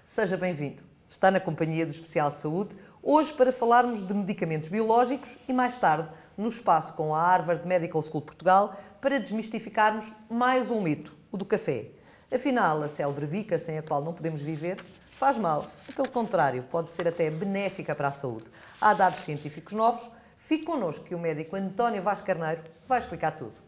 Seja bem-vindo. Está na companhia do Especial Saúde, hoje para falarmos de medicamentos biológicos e mais tarde no espaço com a Harvard Medical School Portugal para desmistificarmos mais um mito, o do café. Afinal, a célebre bica sem a qual não podemos viver faz mal, e pelo contrário, pode ser até benéfica para a saúde. Há dados científicos novos. Fique connosco que o médico António Vaz Carneiro vai explicar tudo.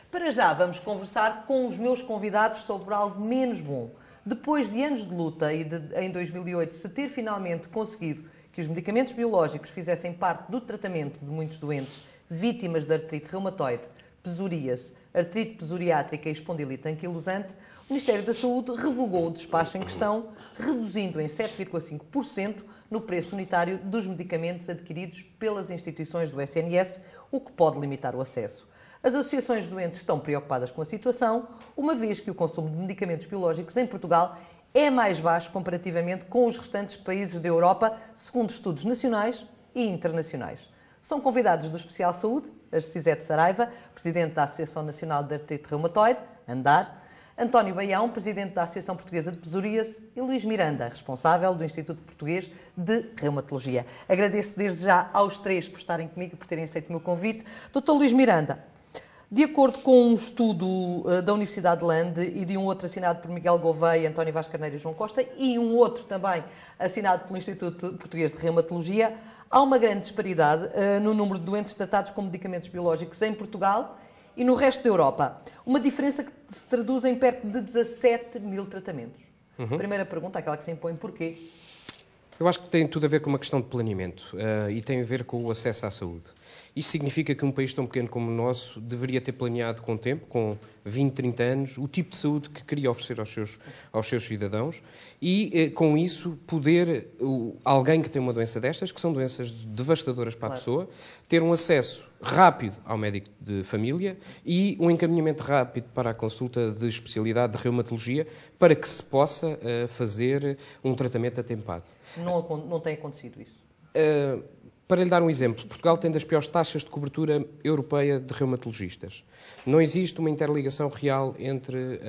Para já vamos conversar com os meus convidados sobre algo menos bom. Depois de anos de luta e em 2008 se ter finalmente conseguido que os medicamentos biológicos fizessem parte do tratamento de muitos doentes vítimas de artrite reumatoide, psoríase, artrite psoriátrica e espondilite anquilosante, o Ministério da Saúde revogou o despacho em questão, reduzindo em 7,5% no preço unitário dos medicamentos adquiridos pelas instituições do SNS, o que pode limitar o acesso. As associações de doentes estão preocupadas com a situação, uma vez que o consumo de medicamentos biológicos em Portugal é mais baixo comparativamente com os restantes países da Europa, segundo estudos nacionais e internacionais. São convidados do Especial Saúde, Arcisete Saraiva, Presidente da Associação Nacional de Artrite Reumatoide, ANDAR, António Baião, Presidente da Associação Portuguesa de Psoríase, e Luís Miranda, responsável do Instituto Português de Reumatologia. Agradeço desde já aos três por estarem comigo e por terem aceito o meu convite. Dr. Luís Miranda, de acordo com um estudo da Universidade de Lande e de um outro assinado por Miguel Gouveia, António Vaz Carneiro e João Costa, e um outro também assinado pelo Instituto Português de Reumatologia, há uma grande disparidade no número de doentes tratados com medicamentos biológicos em Portugal e no resto da Europa. Uma diferença que se traduz em perto de 17 mil tratamentos. Primeira pergunta, aquela que se impõe, porquê? Eu acho que tem tudo a ver com uma questão de planeamento e tem a ver com o acesso à saúde. Isto significa que um país tão pequeno como o nosso deveria ter planeado com tempo, com 20, 30 anos, o tipo de saúde que queria oferecer aos seus cidadãos e, com isso, poder, alguém que tem uma doença destas, que são doenças devastadoras para a pessoa, ter um acesso rápido ao médico de família e um encaminhamento rápido para a consulta de especialidade de reumatologia para que se possa fazer um tratamento atempado. Não tem acontecido isso? Para lhe dar um exemplo, Portugal tem das piores taxas de cobertura europeia de reumatologistas. Não existe uma interligação real entre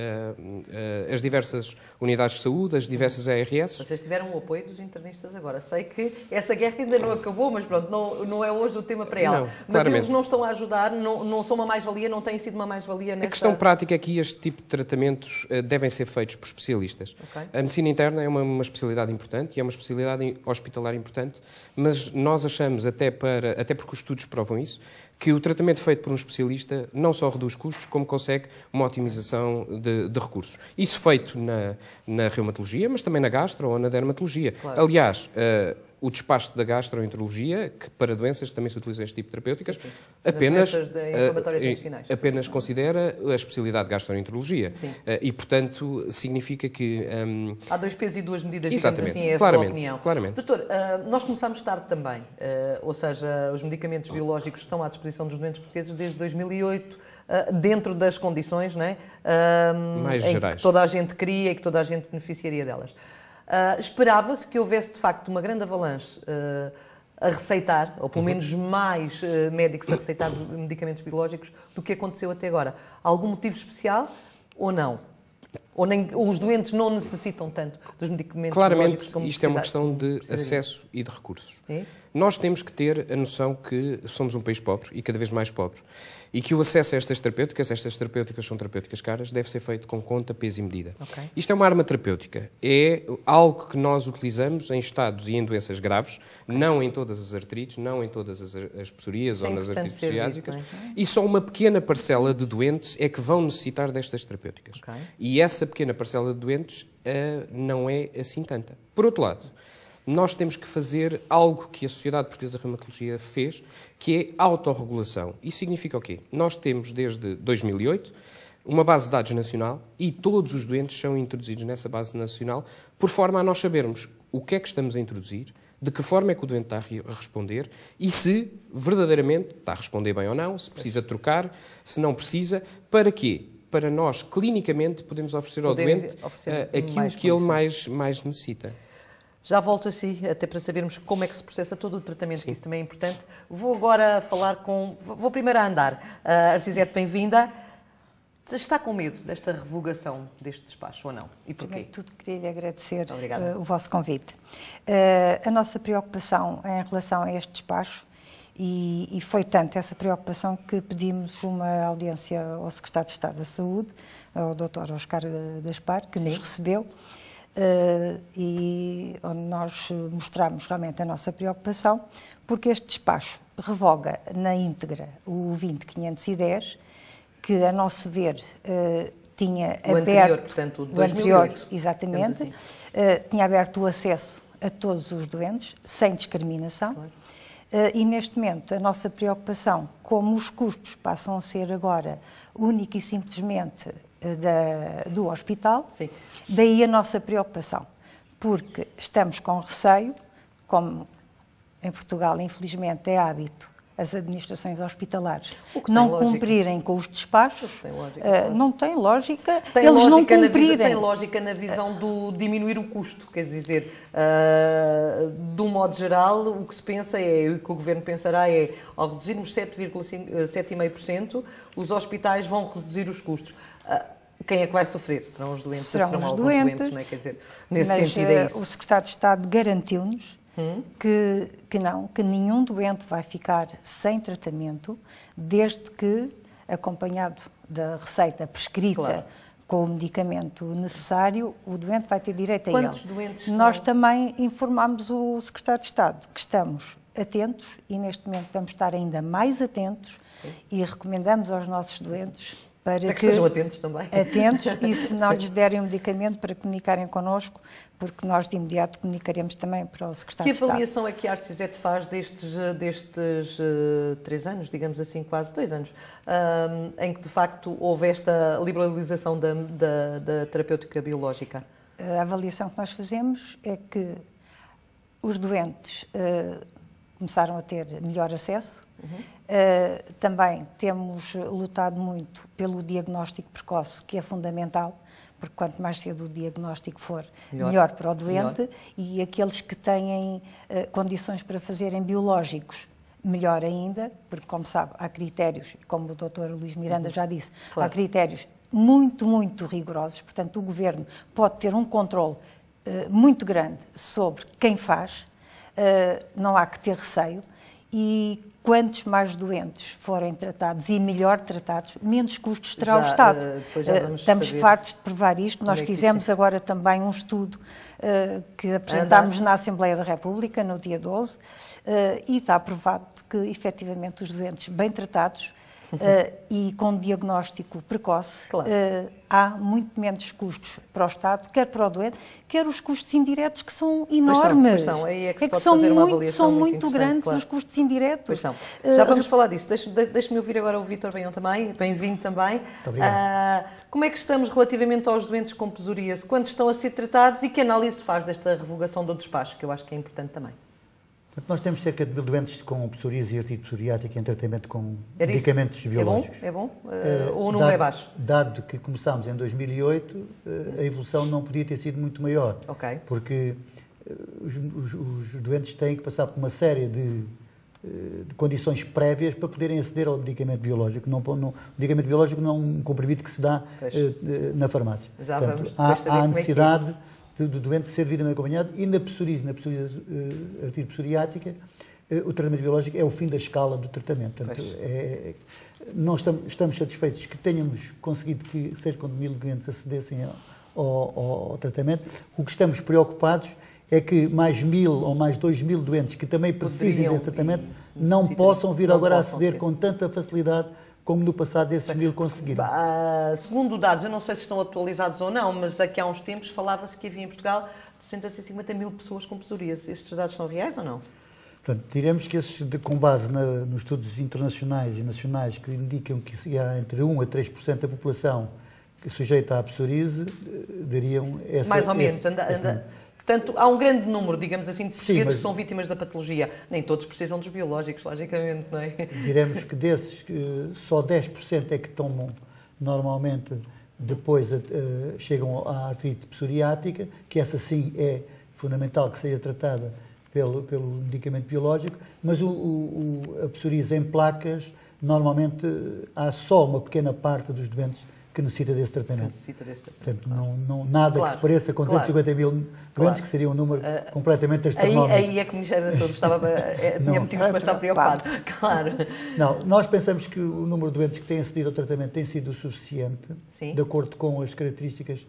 as diversas unidades de saúde, as diversas ARS. Vocês tiveram o apoio dos internistas agora. Sei que essa guerra ainda não acabou, mas pronto, não é hoje o tema para ela. Não, mas claramente. eles não estão a ajudar, não são uma mais-valia, não têm sido uma mais-valia nesta... A questão prática é que este tipo de tratamentos devem ser feitos por especialistas. Okay. A medicina interna é uma especialidade importante e é uma especialidade hospitalar importante, mas nós achamos, até porque os estudos provam isso, que o tratamento feito por um especialista não só reduz custos, como consegue uma otimização de recursos. Isso feito na reumatologia, mas também na gastro ou na dermatologia. Claro. Aliás, o despacho da gastroenterologia, que para doenças também se utiliza este tipo de terapêuticas, sim. apenas considera a especialidade de gastroenterologia. E, portanto, significa que... há dois pesos e duas medidas, digamos assim, é a sua opinião. Claramente. Doutor, nós começámos tarde também, ou seja, os medicamentos biológicos estão à disposição dos doentes portugueses desde 2008, dentro das condições, não é? Mais em gerais. Que toda a gente queria e que toda a gente beneficiaria delas. Esperava-se que houvesse, de facto, uma grande avalanche a receitar, ou pelo menos mais médicos a receitar medicamentos biológicos do que aconteceu até agora. Algum motivo especial ou não? Ou os doentes não necessitam tanto dos medicamentos biológicos como isto é uma questão de acesso e de recursos. Sim? Nós temos que ter a noção que somos um país pobre e cada vez mais pobre e que o acesso a estas terapêuticas são terapêuticas caras, deve ser feito com conta, peso e medida. Okay. Isto é uma arma terapêutica. É algo que nós utilizamos em estados e em doenças graves, não em todas as artrites, não em todas as psoríases ou nas artrites psoriásicas, e só uma pequena parcela de doentes é que vão necessitar destas terapêuticas. Okay. E essa pequena parcela de doentes não é assim tanta. Por outro lado, nós temos que fazer algo que a Sociedade Portuguesa de Reumatologia fez, que é autorregulação. Isso significa o quê? Nós temos, desde 2008, uma base de dados nacional e todos os doentes são introduzidos nessa base nacional, por forma a nós sabermos o que é que estamos a introduzir, de que forma é que o doente está a responder e se verdadeiramente está a responder bem ou não, se precisa trocar, se não precisa, para quê? Para nós, clinicamente, podermos oferecer ao doente aquilo que ele mais necessita. Já volto a si, até para sabermos como é que se processa todo o tratamento, que isso também é importante. Vou agora falar com... Vou primeiro a andar. Arcisete, bem-vinda. Está com medo desta revogação deste despacho ou não? E porquê? Primeiro de tudo, queria lhe agradecer o vosso convite. A nossa preocupação em relação a este despacho, e foi tanto essa preocupação que pedimos uma audiência ao Secretário de Estado da Saúde, ao Dr. Oscar Gaspar, que nos recebeu, e onde nós mostramos realmente a nossa preocupação, porque este despacho revoga na íntegra o 20.510, que, a nosso ver, tinha o aberto... Anterior, portanto, o de 2008. Anterior, exatamente. Assim. Tinha aberto o acesso a todos os doentes, sem discriminação. Claro. E, neste momento, a nossa preocupação, como os custos passam a ser agora única e simplesmente do hospital, Sim. Daí a nossa preocupação, porque estamos com receio, como em Portugal, infelizmente, é hábito as administrações hospitalares não cumprirem com os despachos. Não tem lógica eles não cumprirem. Tem lógica na visão do diminuir o custo, quer dizer, de um modo geral, o que se pensa é, o que o Governo pensará é, ao reduzirmos 7,5%, os hospitais vão reduzir os custos. Quem é que vai sofrer? Serão os doentes? Serão alguns doentes, não é? Quer dizer, nesse sentido é isso. O Secretário de Estado garantiu-nos que nenhum doente vai ficar sem tratamento, desde que, acompanhado da receita prescrita com o medicamento necessário, o doente vai ter direito a ele. Quantos doentes estão? Nós também informámos o Secretário de Estado que estamos atentos e, neste momento, vamos estar ainda mais atentos e recomendamos aos nossos doentes para que estejam atentos também. Atentos, e se não lhes derem um medicamento, para comunicarem connosco, porque nós de imediato comunicaremos também para o Secretário de Estado. Que avaliação é que a ARCISET faz destes 3 anos, digamos assim, quase 2 anos, em que de facto houve esta liberalização da terapêutica biológica? A avaliação que nós fazemos é que os doentes começaram a ter melhor acesso. Também temos lutado muito pelo diagnóstico precoce, que é fundamental, porque quanto mais cedo o diagnóstico for, melhor para o doente, e aqueles que têm condições para fazerem biológicos, melhor ainda, porque, como sabe, há critérios, como o Dr. Luís Miranda já disse, há critérios muito, muito rigorosos, portanto o Governo pode ter um controle muito grande sobre quem faz, não há que ter receio, e quantos mais doentes forem tratados e melhor tratados, menos custos terá o Estado. Estamos fartos de provar isto. Nós fizemos agora também um estudo que apresentámos na Assembleia da República, no dia 12, e está provado que, efetivamente, os doentes bem tratados e com diagnóstico precoce, há muito menos custos para o Estado, quer para o doente, quer os custos indiretos, que são enormes. Pois são. Aí é que se pode fazer uma avaliação muito grandes os custos indiretos. Pois são. Já vamos falar disso. Deixe-me ouvir agora o Vítor Baião também. Bem-vindo também. Muito obrigado. Como é que estamos relativamente aos doentes com psoríase? Quantos estão a ser tratados e que análise se faz desta revogação do despacho, que eu acho que é importante também? Nós temos cerca de 1000 doentes com psoríase e artrite psoriática em tratamento com medicamentos biológicos. É bom? Ou o número é baixo? Dado que começámos em 2008, a evolução não podia ter sido muito maior. Porque os doentes têm que passar por uma série de condições prévias para poderem aceder ao medicamento biológico. O medicamento biológico não é um comprimido que se dá na farmácia. Portanto, há a necessidade do doente ser devidamente acompanhado, e na psoríase artrite psoriática, o tratamento biológico é o fim da escala do tratamento. Portanto, nós estamos satisfeitos que tenhamos conseguido que cerca de 1000 doentes acedessem ao tratamento. O que estamos preocupados é que mais 1000 ou mais 2000 doentes que também precisem desse tratamento não possam vir agora a aceder com tanta facilidade como no passado esses 1000 conseguiram. Segundo dados, eu não sei se estão atualizados ou não, mas aqui há uns tempos falava-se que havia em Portugal 250 mil pessoas com psoríase. Estes dados são reais ou não? Portanto, diremos que esses, com base nos estudos internacionais e nacionais que indicam que há entre 1 a 3% da população que sujeita à psoríase, dariam essa... Mais ou menos. Portanto, há um grande número, digamos assim, de portugueses que são vítimas da patologia. Nem todos precisam dos biológicos, logicamente, não é? Diremos que desses, só 10% é que tomam normalmente, depois chegam à artrite psoriática, que essa sim é fundamental que seja tratada pelo medicamento biológico, mas a psoríase em placas, normalmente há só uma pequena parte dos doentes que necessita desse tratamento. Portanto, nada que se pareça com 250 mil doentes, que seria um número completamente astronómico. Aí é que o Ministério da Saúde tinha motivos para estar preocupado. Claro. Não, nós pensamos que o número de doentes que têm acedido ao tratamento tem sido o suficiente, de acordo com as características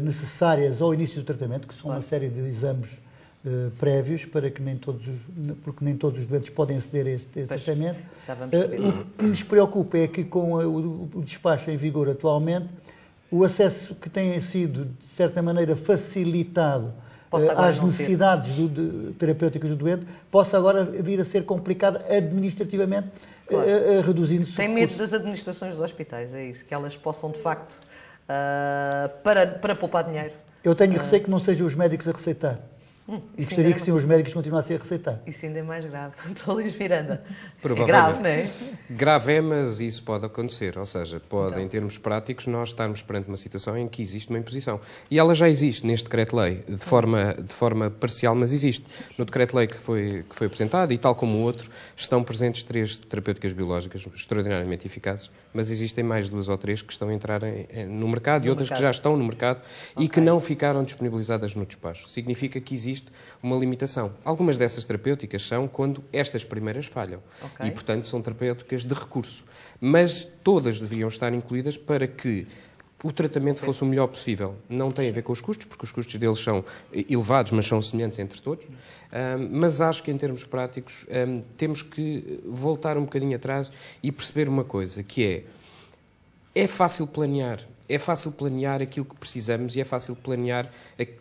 necessárias ao início do tratamento, que são uma série de exames prévios, porque nem todos os doentes podem aceder a este tratamento. O que nos preocupa é que, com o despacho em vigor atualmente, o acesso que tem sido, de certa maneira, facilitado às necessidades terapêuticas do doente, possa agora vir a ser complicado administrativamente, reduzindo-se. Tem medo das administrações dos hospitais, é isso? Que elas possam, de facto, para poupar dinheiro? Eu tenho receio que não sejam os médicos a receitar. E gostaria que sim, os médicos continuassem a receitar. Isso ainda é mais grave. Doutor Luís Miranda. É grave, não é? Grave é, mas isso pode acontecer. Ou seja, pode, em termos práticos, nós estarmos perante uma situação em que existe uma imposição. E ela já existe neste decreto-lei, de forma parcial, mas existe. No decreto-lei que foi apresentado, e tal como o outro, estão presentes 3 terapêuticas biológicas extraordinariamente eficazes, mas existem mais 2 ou 3 que estão a entrar no mercado e outras que já estão no mercado e que não ficaram disponibilizadas no despacho. Significa que existe uma limitação. Algumas dessas terapêuticas são quando estas primeiras falham. E, portanto, são terapêuticas de recurso. Mas todas deviam estar incluídas para que o tratamento fosse o melhor possível. Não tem a ver com os custos, porque os custos deles são elevados, mas são semelhantes entre todos. Mas acho que, em termos práticos, temos que voltar um bocadinho atrás e perceber uma coisa, que é fácil planear. É fácil planear aquilo que precisamos e é fácil planear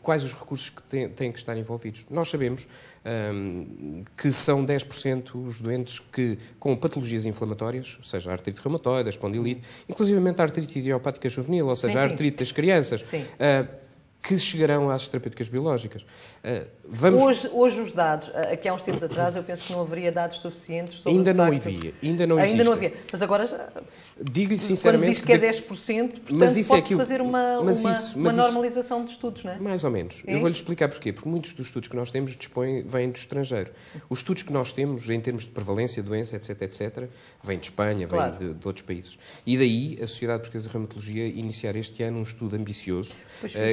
quais os recursos que têm que estar envolvidos. Nós sabemos que são 10% os doentes com patologias inflamatórias, ou seja, a artrite reumatoide, a espondilite, inclusivamente a artrite idiopática juvenil, ou seja, a artrite das crianças, que chegarão às terapêuticas biológicas. Hoje os dados, aqui há uns tempos atrás, eu penso que não haveria dados suficientes sobre ainda não havia. Ainda não havia. Mas agora já... Digo-lhe sinceramente... Quando diz que é 10%, portanto, pode-se fazer uma normalização de estudos, não é? Mais ou menos. Eu vou-lhe explicar porquê. Porque muitos dos estudos que nós temos vêm do estrangeiro. Os estudos que nós temos, em termos de prevalência, doença, etc., vêm de Espanha, vêm de outros países. E daí a Sociedade Portuguesa de Reumatologia iniciar este ano um estudo ambicioso,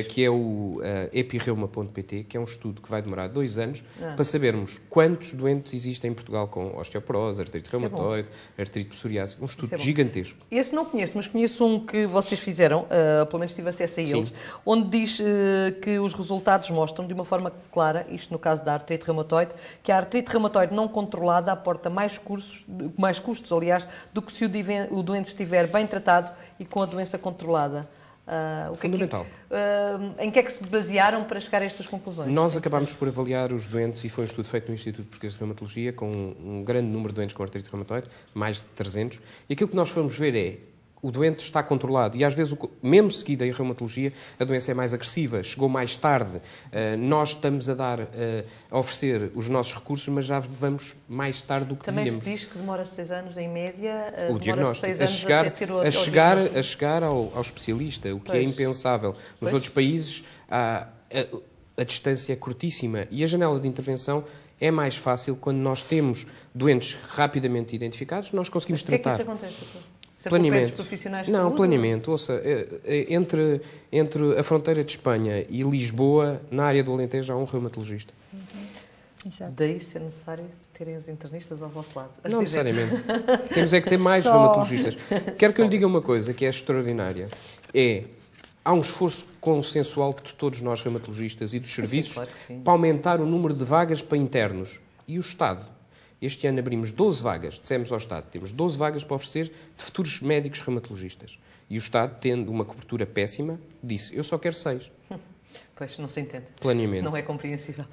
que é o epireuma.pt, que é um estudo que vai demorar 2 anos para sabermos quantos doentes existem em Portugal com osteoporose, artrite reumatoide, artrite psoriásica. Um estudo gigantesco. Esse não conheço, mas conheço um que vocês fizeram, pelo menos tive acesso a eles, onde diz que os resultados mostram de uma forma clara, isto no caso da artrite reumatoide, que a artrite reumatoide não controlada aporta mais custos, aliás, do que se o doente estiver bem tratado e com a doença controlada. Fundamental. Em que é que se basearam para chegar a estas conclusões? Nós acabámos por avaliar os doentes, e foi um estudo feito no Instituto Português de Reumatologia, com um grande número de doentes com artrite reumatoide, mais de 300, e aquilo que nós fomos ver é o doente está controlado e às vezes, mesmo seguida em reumatologia, a doença é mais agressiva, chegou mais tarde, nós estamos a oferecer os nossos recursos, mas já vamos mais tarde do que devíamos. Também se diz que demora 6 anos, em média, o diagnóstico, 6 anos a chegar ao especialista, o que é impensável. Nos outros países a distância é curtíssima e a janela de intervenção é mais fácil quando nós temos doentes rapidamente identificados, nós conseguimos tratar. O que é que isso acontece? Planeamento. Não, planeamento. Ouça, entre a fronteira de Espanha e Lisboa, na área do Alentejo, há um reumatologista. Exato. Daí ser necessário terem os internistas ao vosso lado. Não necessariamente. Temos é que ter mais reumatologistas. Quero que eu lhe diga uma coisa que é extraordinária. Há um esforço consensual de todos nós reumatologistas e dos serviços para aumentar o número de vagas para internos. E o Estado? Este ano abrimos 12 vagas, dissemos ao Estado, temos 12 vagas para oferecer de futuros médicos reumatologistas. E o Estado, tendo uma cobertura péssima, disse, eu só quero 6. Pois, não se entende. Planeamento. Não é compreensível.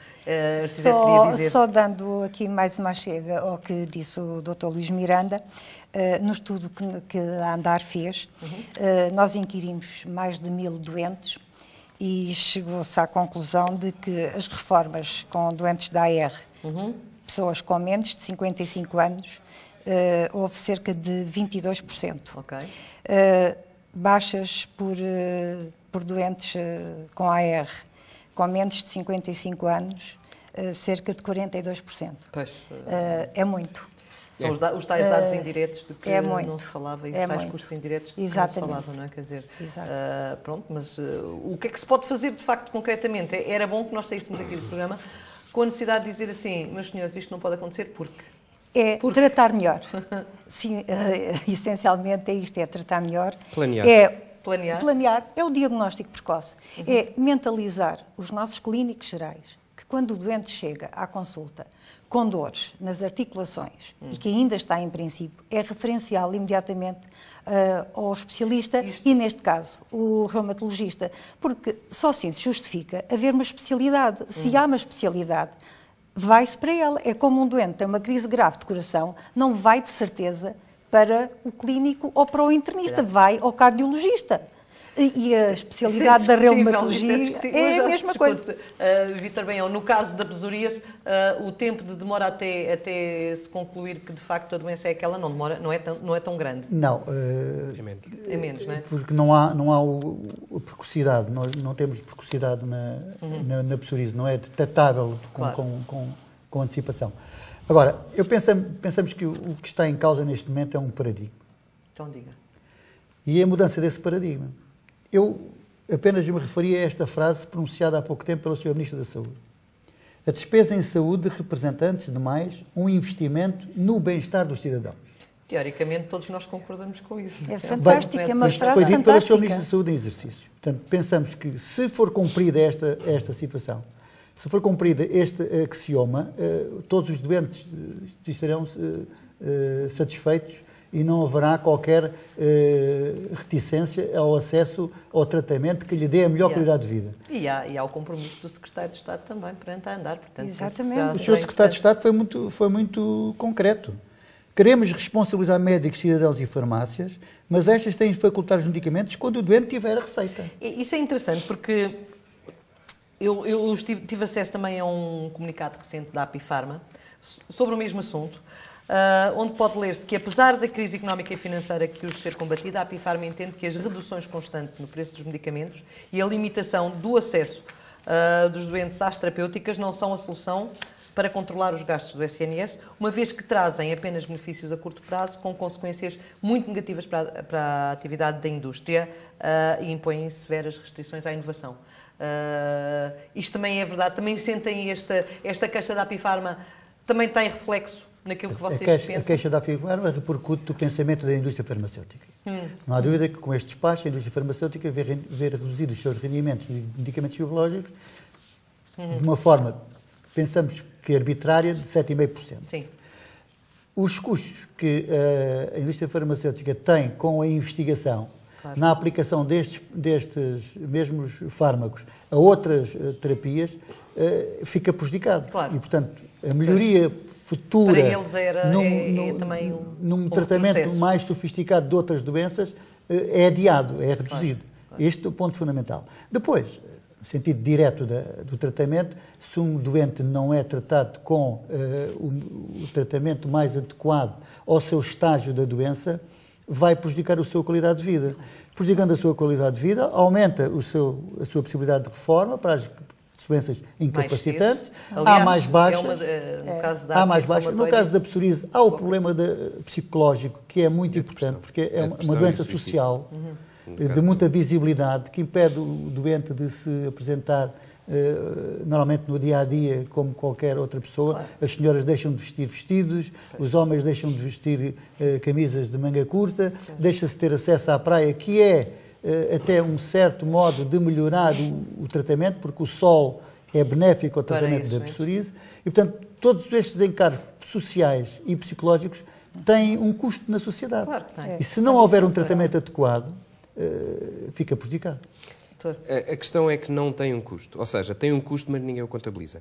Só dando aqui mais uma chega ao que disse o Dr. Luís Miranda, no estudo que a Andar fez, nós inquirimos mais de 1000 doentes e chegou-se à conclusão de que as reformas com doentes da AR, pessoas com menos de 55 anos, houve cerca de 22%. Baixas por doentes com AR com menos de 55 anos, cerca de 42%. Pois, é muito. São os tais dados indiretos de que não se falava e os tais custos indiretos de que não se falava, não é? Quer dizer, pronto, mas o que é que se pode fazer de facto concretamente? Era bom que nós saíssemos aqui do programa com a necessidade de dizer assim, meus senhores, isto não pode acontecer porque... Tratar melhor. Sim, essencialmente é isto, é tratar melhor. Planear. É o diagnóstico precoce. É mentalizar os nossos clínicos gerais que quando o doente chega à consulta com dores nas articulações e que ainda está em princípio, é referenciá-lo imediatamente ao especialista e, neste caso, o reumatologista, porque só assim se justifica haver uma especialidade. Se há uma especialidade, vai-se para ela. É como um doente tem uma crise grave de coração, não vai de certeza para o clínico ou para o internista, vai ao cardiologista. E a especialidade da reumatologia é a mesma coisa. Vítor Benhão, no caso da psoríase, o tempo de demora até se concluir que de facto a doença é aquela, não é tão grande? Não. É menos, não é? Porque não há a precocidade, nós não temos precocidade na psoríase, não é detectável com antecipação. Agora, pensamos que o que está em causa neste momento é um paradigma. Então diga. E é a mudança desse paradigma. Eu apenas me referi a esta frase pronunciada há pouco tempo pelo Sr. Ministro da Saúde. A despesa em saúde representa, antes de mais, um investimento no bem-estar dos cidadãos. Teoricamente, todos nós concordamos com isso. É fantástico, é uma frase foi dito pelo Sr. fantástica. Ministro da Saúde em exercício. Portanto, pensamos que, se for cumprida esta situação, se for cumprida este axioma, todos os doentes estarão satisfeitos e não haverá qualquer reticência ao acesso ao tratamento que lhe dê a melhor qualidade de vida. E há o compromisso do Secretário de Estado também perante a andar. Portanto, exatamente. O Sr. Secretário de Estado foi muito concreto. Queremos responsabilizar médicos, cidadãos e farmácias, mas estas têm de facultar os medicamentos quando o doente tiver a receita. Isso é interessante porque eu tive acesso também a um comunicado recente da Apifarma sobre o mesmo assunto, onde pode ler-se que, apesar da crise económica e financeira que urge ser combatida, a Apifarma entende que as reduções constantes no preço dos medicamentos e a limitação do acesso dos doentes às terapêuticas não são a solução para controlar os gastos do SNS, uma vez que trazem apenas benefícios a curto prazo, com consequências muito negativas para a atividade da indústria e impõem severas restrições à inovação. Isto também é verdade, também sentem esta queixa da Apifarma, também tem reflexo naquilo que vocês pensam? A queixa da Apifarma repercute do pensamento da indústria farmacêutica. Não há dúvida que com este despacho a indústria farmacêutica vê reduzido os seus rendimentos dos medicamentos biológicos de uma forma, pensamos que arbitrária, de 7,5%. Sim. Os custos que a indústria farmacêutica tem com a investigação na aplicação destes mesmos fármacos a outras terapias fica prejudicado. Claro. E, portanto, a melhoria futura para eles também num tratamento processo mais sofisticado de outras doenças é adiado, é reduzido. Claro. Este é o ponto fundamental. Depois, no sentido direto do tratamento, se um doente não é tratado com o tratamento mais adequado ao seu estágio da doença, vai prejudicar a sua qualidade de vida. Prejudicando a sua qualidade de vida, aumenta a sua possibilidade de reforma para as doenças incapacitantes. Aliás, há mais baixas. Há mais baixas. No caso da psoríase, há o problema psicológico, que é muito importante, porque é uma doença social, de muita visibilidade, que impede o doente de se apresentar normalmente no dia-a-dia como qualquer outra pessoa. Claro. As senhoras deixam de vestir vestidos, os homens deixam de vestir camisas de manga curta, deixa-se ter acesso à praia, que é até um certo modo de melhorar o tratamento, porque o sol é benéfico ao tratamento da psoríase. E, portanto, todos estes encargos sociais e psicológicos têm um custo na sociedade. Claro que tem. E se não houver um tratamento adequado, fica prejudicado. A questão é que não tem um custo. Ou seja, tem um custo, mas ninguém o contabiliza.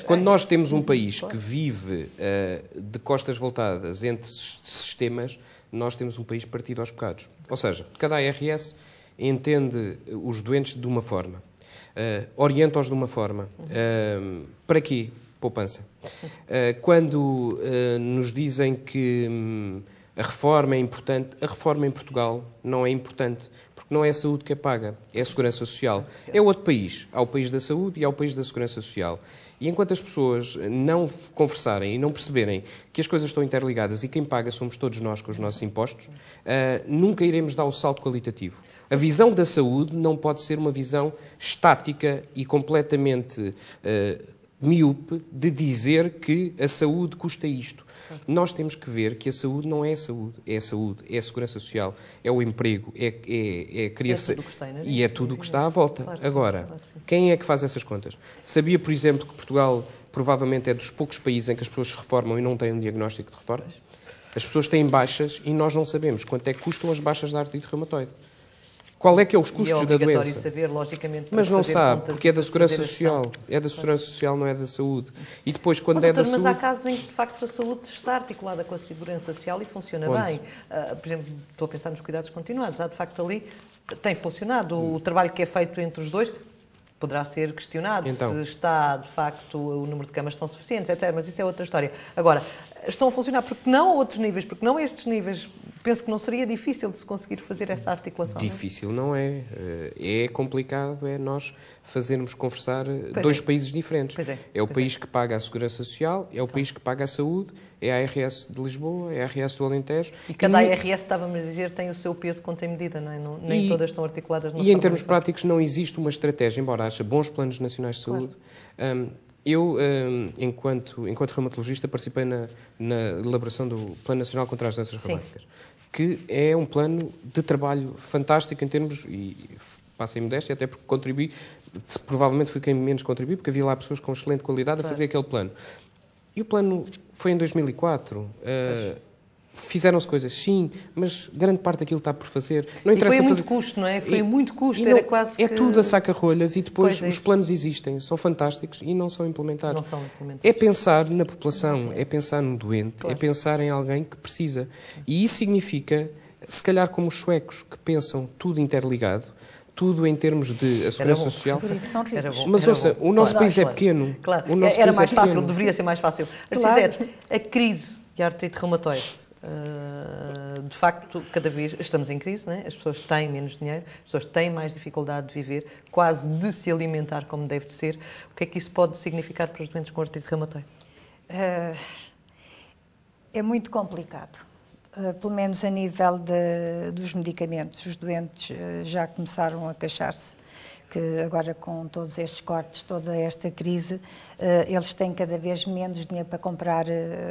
Quando nós temos um país que vive de costas voltadas entre sistemas, nós temos um país partido aos bocados. Ou seja, cada ARS entende os doentes de uma forma, orienta-os de uma forma. Para quê? Poupança. Quando nos dizem que a reforma é importante, a reforma em Portugal não é importante, porque porque não é a saúde que é paga, é a segurança social. É outro país. Há o país da saúde e há o país da segurança social. E enquanto as pessoas não conversarem e não perceberem que as coisas estão interligadas e quem paga somos todos nós com os nossos impostos, nunca iremos dar o salto qualitativo. A visão da saúde não pode ser uma visão estática e completamente míope de dizer que a saúde custa isto. Nós temos que ver que a saúde não é a saúde, é a segurança social, é o emprego, é a criação, e é tudo o que está à volta. Claro, agora, claro, quem é que faz essas contas? Sabia, por exemplo, que Portugal provavelmente é dos poucos países em que as pessoas se reformam e não têm um diagnóstico de reforma? As pessoas têm baixas e nós não sabemos quanto é que custam as baixas da artrite reumatoide. Qual é que é os custos da doença? Saber, logicamente, mas não sabe, porque é da segurança social. É da segurança social, não é da saúde. E depois, quando é da saúde... Mas há casos em que, de facto, a saúde está articulada com a segurança social e funciona bem. Por exemplo, estou a pensar nos cuidados continuados. Há, de facto, ali... Tem funcionado. O trabalho que é feito entre os dois poderá ser questionado se está, de facto, o número de camas são suficientes, etc. Mas isso é outra história. Agora, estão a funcionar porque não a outros níveis, porque não a estes níveis... Penso que não seria difícil de se conseguir fazer essa articulação. Difícil não é. É complicado, é nós fazermos conversar dois países diferentes. É o país que paga a segurança social, é o país que paga a saúde, é a ARS de Lisboa, é a ARS do Alentejo. E cada ARS, estava-me a dizer, tem o seu peso quanto em medida, não é? Nem todas estão articuladas. E em termos práticos não existe uma estratégia, embora haja bons planos nacionais de saúde. Eu, enquanto reumatologista, participei na elaboração do Plano Nacional contra as Doenças Reumáticas, que é um plano de trabalho fantástico em termos, e passo em modéstia, até porque contribuí, provavelmente fui quem menos contribuí, porque havia lá pessoas com excelente qualidade a fazer aquele plano. E o plano foi em 2004. Fizeram-se coisas, sim, mas grande parte daquilo está por fazer. Não interessa foi muito custo, não é? Foi muito custo, era quase que... É tudo a saca-rolhas e depois os planos existem, são fantásticos e não são implementados. É pensar na população, é pensar no doente, é pensar em alguém que precisa. E isso significa, se calhar como os suecos, que pensam tudo interligado, tudo em termos de segurança social. Mas ouça, o nosso país é pequeno. Claro, era mais fácil, deveria ser mais fácil. Arcisete, a crise de artrite reumatoide, de facto, cada vez estamos em crise, né? As pessoas têm menos dinheiro, as pessoas têm mais dificuldade de viver, quase de se alimentar como deve de ser. O que é que isso pode significar para os doentes com artrite reumatoide? É muito complicado. Pelo menos a nível dos medicamentos. Os doentes já começaram a queixar-se que agora com todos estes cortes, toda esta crise, eles têm cada vez menos dinheiro para comprar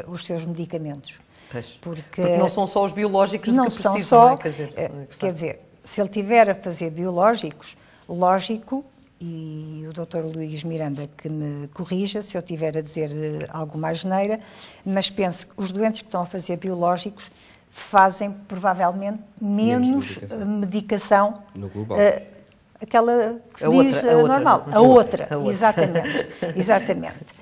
os seus medicamentos. Porque não são só os biológicos não que são precisam, só, não é? quer dizer, se ele tiver a fazer biológicos, lógico, e o Dr. Luís Miranda que me corrija se eu estiver a dizer alguma asneira, mas penso que os doentes que estão a fazer biológicos fazem provavelmente menos medicação no global. Aquela que se diz normal. A outra. Exatamente.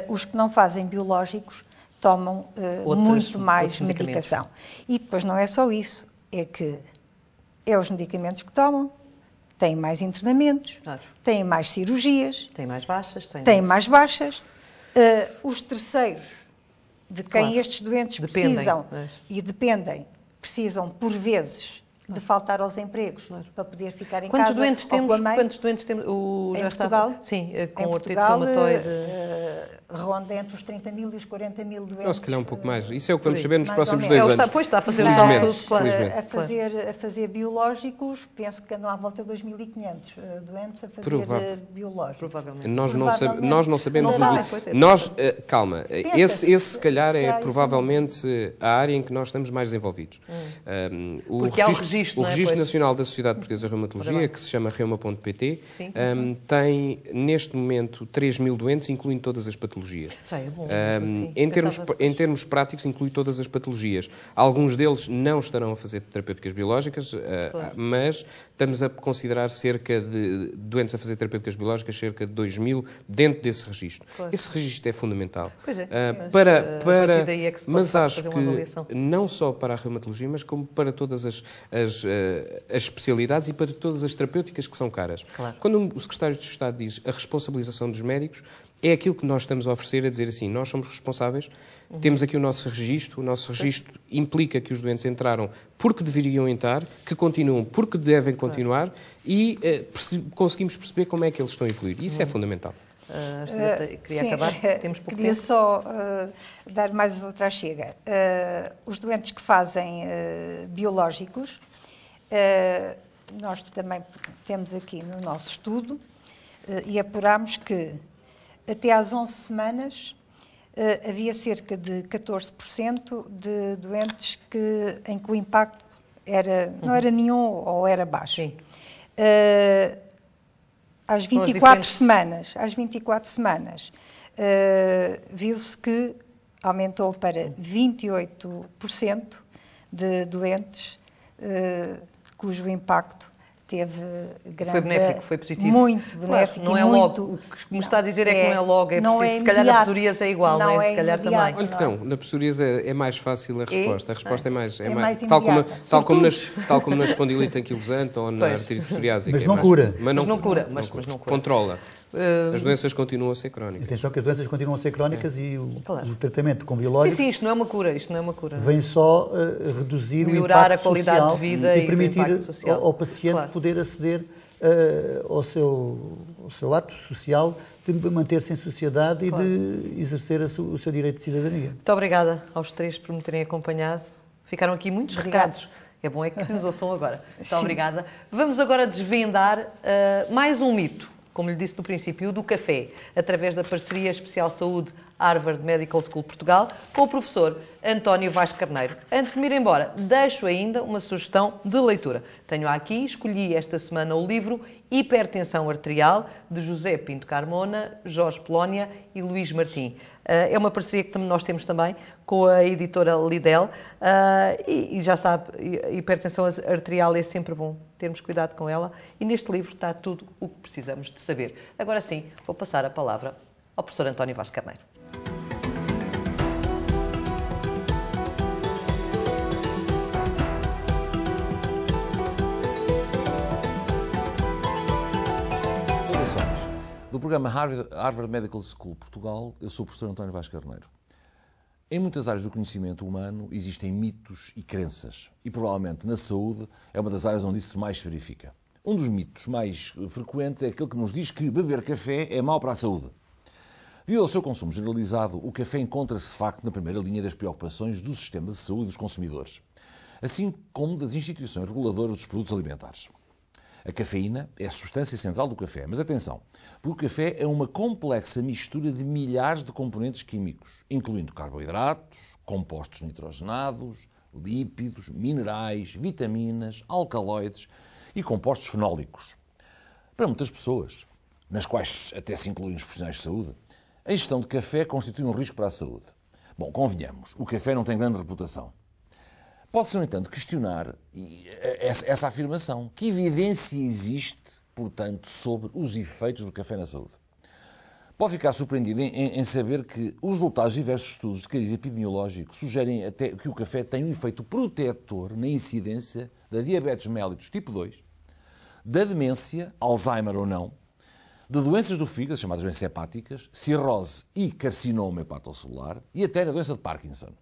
Os que não fazem biológicos tomam muito mais medicação. E depois não é só isso, é que os medicamentos que tomam, têm mais internamentos, têm mais cirurgias, têm mais baixas. Os terceiros de quem estes doentes precisam precisam, por vezes, de faltar aos empregos para poder ficar em casa. Quantos doentes temos? Em Portugal? Sim, com artrite reumatoide. Ronda entre os 30 mil e os 40 mil doentes. Ou se calhar um pouco mais. Isso é o que vamos saber nos próximos 2 anos. Pois está a fazer os estudos, claro. A fazer biológicos, penso que andam à volta de 2.500 doentes a fazer biológicos. Provavelmente. Nós não sabemos. Calma, esse se calhar é provavelmente a área em que nós estamos mais desenvolvidos. O Registro Nacional da Sociedade Portuguesa de Reumatologia, que se chama reuma.pt, tem neste momento 3 mil doentes, incluindo todas as patologias. Já é bom, em termos práticos, inclui todas as patologias. Alguns deles não estarão a fazer terapêuticas biológicas, mas estamos a considerar cerca de doentes a fazer terapêuticas biológicas, cerca de 2 mil dentro desse registro. Esse registro é fundamental. Mas acho que não só para a reumatologia, mas como para todas as as especialidades e para todas as terapêuticas que são caras. Claro. Quando o Secretário de Estado diz a responsabilização dos médicos, é aquilo que nós estamos a oferecer, a dizer assim, nós somos responsáveis, temos aqui o nosso registro implica que os doentes entraram porque deveriam entrar, que continuam porque devem continuar e conseguimos perceber como é que eles estão a evoluir. Isso é fundamental. Queria acabar, temos pouco queria tempo. só dar mais outra chega. Os doentes que fazem biológicos, nós também temos aqui no nosso estudo e apurámos que até às 11 semanas havia cerca de 14% de doentes em que o impacto não era nenhum ou era baixo. Sim. Às 24 semanas, viu-se que aumentou para 28% de doentes cujo impacto teve grande... Foi benéfico, foi positivo. Muito benéfico. Claro, não é logo. O que me está a dizer é que não é logo, é preciso. Se calhar na psoríase é igual, não é? Se calhar também. Olha que não, na psoríase é mais fácil a resposta. A resposta é mais tal como na espondilite anquilosante ou na artrite psoriásica. Mas não cura. Mas não cura. Controla. As doenças continuam a ser crónicas. Atenção que as doenças continuam a ser crónicas e o tratamento com biológicos... Sim, isto não é uma cura. Vem só reduzir melhorar o impacto a qualidade social de vida e permitir ao paciente poder aceder ao seu ato social de manter-se em sociedade e de exercer o seu direito de cidadania. Muito obrigada aos três por me terem acompanhado. Ficaram aqui muitos recados. É bom que nos ouçam agora. Muito obrigada. Vamos agora desvendar mais um mito, como lhe disse no princípio, o do café, através da parceria Especial Saúde Harvard Medical School Portugal, com o professor António Vaz Carneiro. Antes de me ir embora, deixo ainda uma sugestão de leitura. Tenho aqui, escolhi esta semana o livro Hipertensão Arterial, de José Pinto Carmona, Jorge Polónia e Luís Martim. É uma parceria que nós temos também com a editora Lidl e já sabe, hipertensão arterial é sempre bom termos cuidado com ela e neste livro está tudo o que precisamos de saber. Agora sim, vou passar a palavra ao professor António Vaz Carneiro. Do programa Harvard Medical School Portugal, eu sou o professor António Vaz Carneiro. Em muitas áreas do conhecimento humano existem mitos e crenças e provavelmente na saúde é uma das áreas onde isso mais se verifica. Um dos mitos mais frequentes é aquele que nos diz que beber café é mau para a saúde. Devido ao seu consumo generalizado, o café encontra-se de facto na primeira linha das preocupações do sistema de saúde dos consumidores, assim como das instituições reguladoras dos produtos alimentares. A cafeína é a substância central do café, mas atenção, porque o café é uma complexa mistura de milhares de componentes químicos, incluindo carboidratos, compostos nitrogenados, lípidos, minerais, vitaminas, alcaloides e compostos fenólicos. Para muitas pessoas, nas quais até se incluem os profissionais de saúde, a ingestão de café constitui um risco para a saúde. Bom, convenhamos, o café não tem grande reputação. Pode-se, no entanto, questionar essa afirmação. Que evidência existe, portanto, sobre os efeitos do café na saúde? Pode ficar surpreendido em saber que os resultados de diversos estudos de cariz epidemiológico sugerem até que o café tem um efeito protetor na incidência da diabetes mellitus tipo 2, da demência, Alzheimer ou não, de doenças do fígado, chamadas doenças hepáticas, cirrose e carcinoma hepatocelular e até na doença de Parkinson.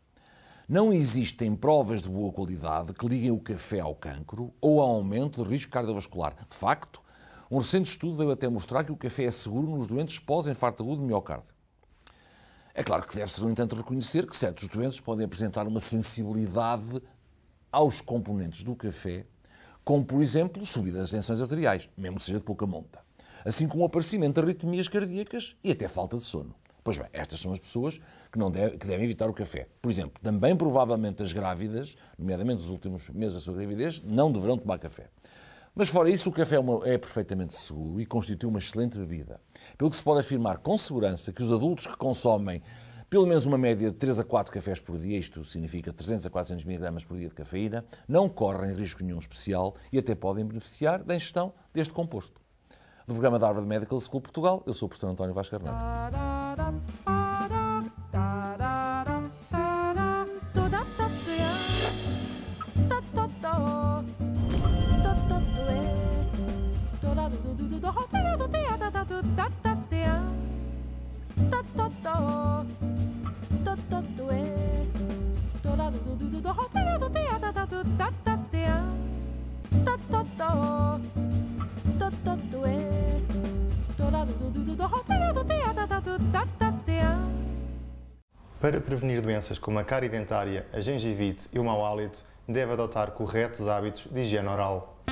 Não existem provas de boa qualidade que liguem o café ao cancro ou ao aumento de risco cardiovascular. De facto, um recente estudo veio até mostrar que o café é seguro nos doentes pós-infarto agudo de miocárdio. É claro que deve-se, no entanto, reconhecer que certos doentes podem apresentar uma sensibilidade aos componentes do café, como, por exemplo, subida das tensões arteriais, mesmo que seja de pouca monta, assim como o aparecimento de arritmias cardíacas e até falta de sono. Pois bem, estas são as pessoas que devem evitar o café. Por exemplo, também provavelmente as grávidas, nomeadamente nos últimos meses da sua gravidez, não deverão tomar café. Mas fora isso, o café é perfeitamente seguro e constitui uma excelente bebida. Pelo que se pode afirmar com segurança que os adultos que consomem pelo menos uma média de 3 a 4 cafés por dia, isto significa 300 a 400 mg por dia de cafeína, não correm risco nenhum especial e até podem beneficiar da ingestão deste composto. Do programa da Harvard Medical School Portugal, eu sou o professor António Vaz Carneiro. Para prevenir doenças como a cárie dentária, a gengivite e o mau hálito, deve adotar corretos hábitos de higiene oral.